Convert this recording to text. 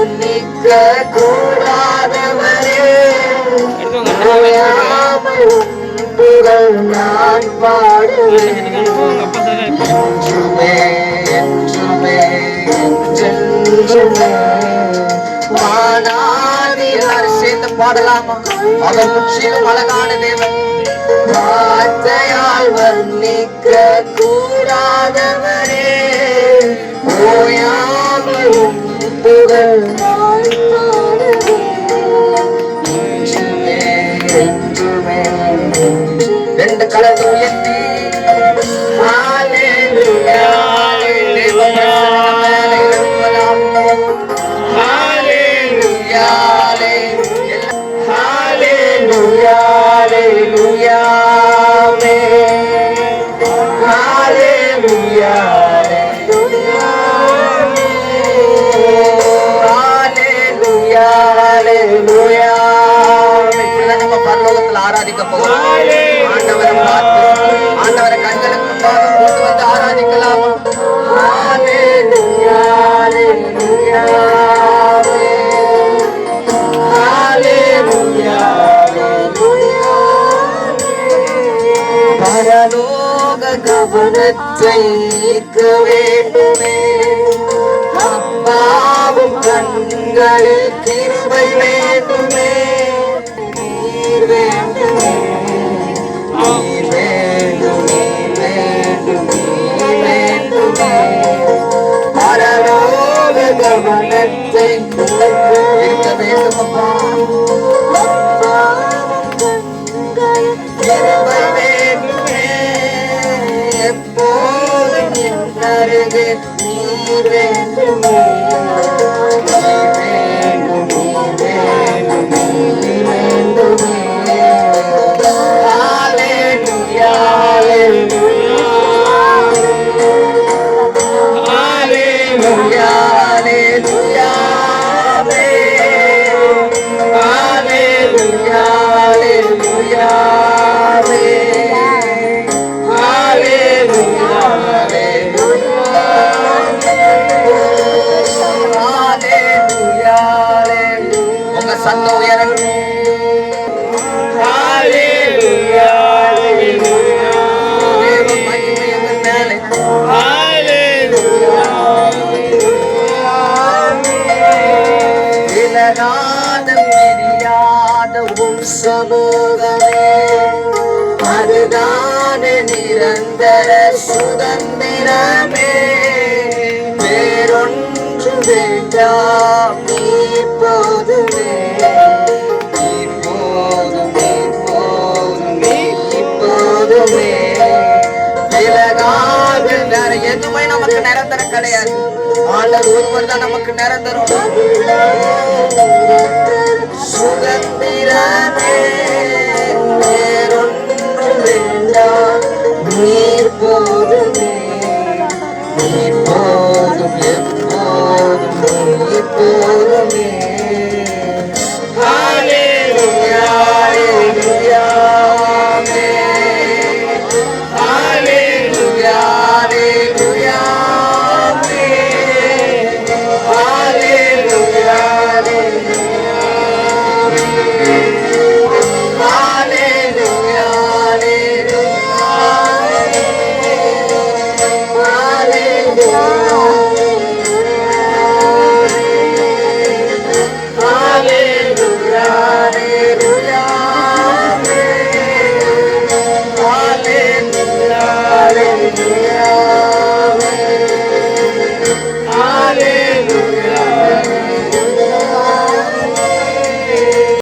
வர்ணிக்க கூடாதவரே, புகழ் நான் பாடுவேன். என்றுமே என்றுமே என்றென்றுமே வானாதி. எல்லாரும் சேர்ந்து பாடலாமா? அவர் முற்றிலும் அழகான தேவன், வார்த்தையால் வர்ணிக்க கூடாதவரே, ஓயாமல் புகழ் நான் பாடுவேன். என்றுமே என்றுமே. ரெண்டு கரத்தை உயர்த்தி ஹalleluya, ஹalleluya, ஹalleluya, ஹalleluya, ஹalleluya, ஹalleluya, ஹalleluya, ஹalleluya. இப்படிதான் நம்ம பரலோகத்தில் ஆராதிக்க போகிறோம். ஆண்டவரை பார்த்து, ஆண்டவரை கண்களுக்கு முன்பாக கொண்டு வந்து ஆராதிக்கலாமா? ஹalleluya, ஹalleluya, ஹalleluya, ஹalleluya. பரலோக கவனத்தை ஈர்க்க வேண்டுமே, அப்பாவும் கண்களில் கிருபை வேண்டுமே, நீர் வேண்டுமே, நீர் வேண்டுமே, வேண்டுமே, வேண்டுமே. பரலோக கவனத்தை ஈர்க்க வேண்டும் அப்பா, கிருபை வேண்டுமே, எப்போதும் என் அருகே நீர் வேண்டுமே, நீர் வேண்டுமே, வேண்டுமே, வேண்டுமே. ஹalleluya, ஹalleluya, ஹalleluya, ஹalleluya, ஹalleluya, ஹalleluya, உங்க சத்தம் உயரணும். ஹalleluya, ஹalleluya, தேவ மகிமை எங்கள் மேலே. ஹalleluya, விலகாத பிரியாத உம் சமூகமே, அதுதான நிரந்தர சுதந்திரமே, வேறொன்று வேண்டாம், நீ போதுமே, நீ போதுமே, போதுமே, போதுமே. விலகாத வேற எதுவுமே நமக்கு நிரந்தரம் கிடையாது. ஆண்டவர் ஒருவர் தான் நமக்கு நிரந்தரம். சுதந்திரமே, வேறொன்று வேண்டாம், நீர் போதுமே, நீர்